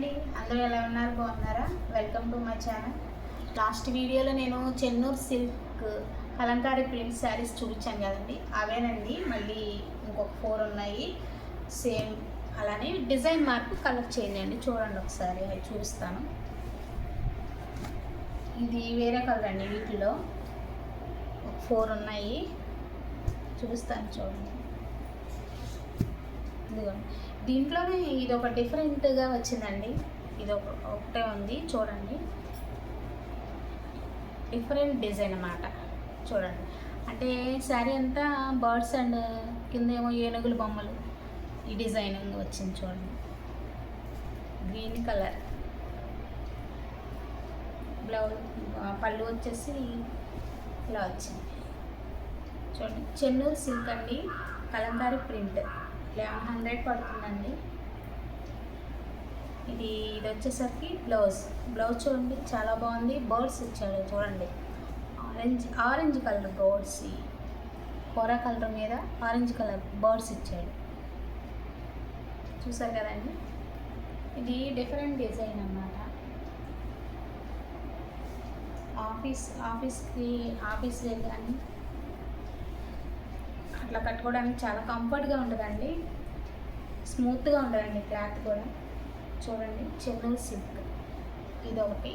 అండి, అందరూ ఎలా ఉన్నారు? బాగున్నారా? Welcome to my channel. Last వీడియోలో నేను చెన్నూరు సిల్క్ కలంకారీ ప్రింట్ శారీస్ చూపించాను కదండి, అవేనండి. మళ్ళీ ఇంకొక 4 ఉన్నాయి సేమ్. అలానే డిజైన్ మార్పు, కలర్ చేంజ్ అండి. చూడండి ఒకసారి, అవి చూపిస్తాను. ఇది వేరే కలర్ అండి. వీటిలో 4 ఉన్నాయి, చూపిస్తాను చూడండి. ఇదిగోండి, దీంట్లోనే ఇది ఒక డిఫరెంట్గా వచ్చిందండి. ఇది ఒకటే ఉంది, చూడండి. డిఫరెంట్ డిజైన్ అన్నమాట. చూడండి, అంటే శారీ అంతా బర్డ్స్ అండ్ కింద ఏమో ఏనుగుల బొమ్మలు, ఈ డిజైన్ వచ్చింది చూడండి. గ్రీన్ కలర్ బ్లౌజ్, పళ్ళు వచ్చేసి ఇలా వచ్చింది చూడండి. చెన్నూరు సిల్క్ అండి, కలంకారీ ప్రింట్. 1100 పడుతుందండి. ఇది వచ్చేసరికి బ్లౌజ్ చూడండి, చాలా బాగుంది. బర్డ్స్ ఇచ్చాడు చూడండి, ఆరెంజ్ కలర్ బర్డ్స్, కోరా కలర్ మీద ఆరెంజ్ కలర్ బర్డ్స్ ఇచ్చాడు, చూసారు కదండి. ఇది డిఫరెంట్ డిజైన్ అన్నమాట. ఆఫీస్ వేర్ కానీ అట్లా కట్టుకోవడానికి చాలా కంఫర్ట్గా ఉంటుందండి. స్మూత్గా ఉంటుందండి క్లాత్ కూడా. చూడండి, చెన్నూరు సిల్క్ ఇది ఒకటి.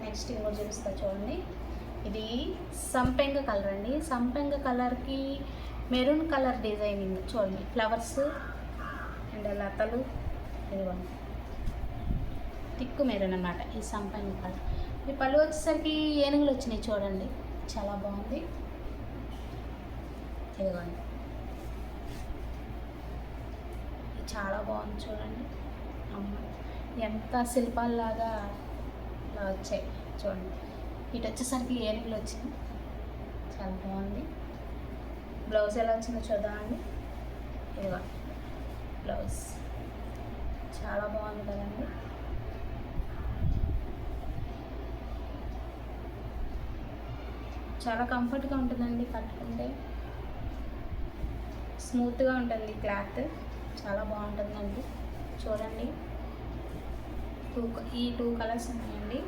నెక్స్ట్ ఇంకో చూపిస్తా చూడండి. ఇది సంపెంగ కలర్ అండి. సంపెంగ కలర్కి మెరూన్ కలర్ డిజైనింగ్ చూడండి, ఫ్లవర్స్ అండ్ లతలు. ఇదిగోండి, తిక్కు మెరూన్ అన్నమాట ఈ సంపెంగ కలర్. ఈ పళ్ళు వచ్చేసరికి ఏనుగులు వచ్చినాయి చూడండి, చాలా బాగుంది. ఇదిగోండి, చాలా బాగుంది చూడండి. ఎంత శిల్పాల్లాగా ఇలా వచ్చాయి చూడండి. ఇటు వచ్చేసరికి ఏనుగులు వచ్చినాయి, చాలా బాగుంది. బ్లౌజ్ ఎలా వచ్చిందో చూద్దామండి. ఇదిగోండి బ్లౌజ్, చాలా బాగుంది కదండి. చాలా కంఫర్ట్గా ఉంటుందండి కట్టుకుంటే, స్మూత్గా ఉంటుంది క్లాత్, చాలా బాగుంటుందండి. చూడండి, ఈ 2 కలర్స్ ఉన్నాయండి.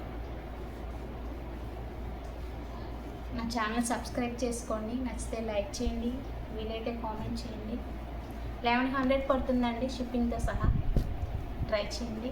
నా ఛానల్ సబ్స్క్రైబ్ చేసుకోండి, నచ్చితే లైక్ చేయండి, వీలైతే కామెంట్ చేయండి. 1100 పడుతుందండి షిప్పింగ్తో సహా. ట్రై చేయండి.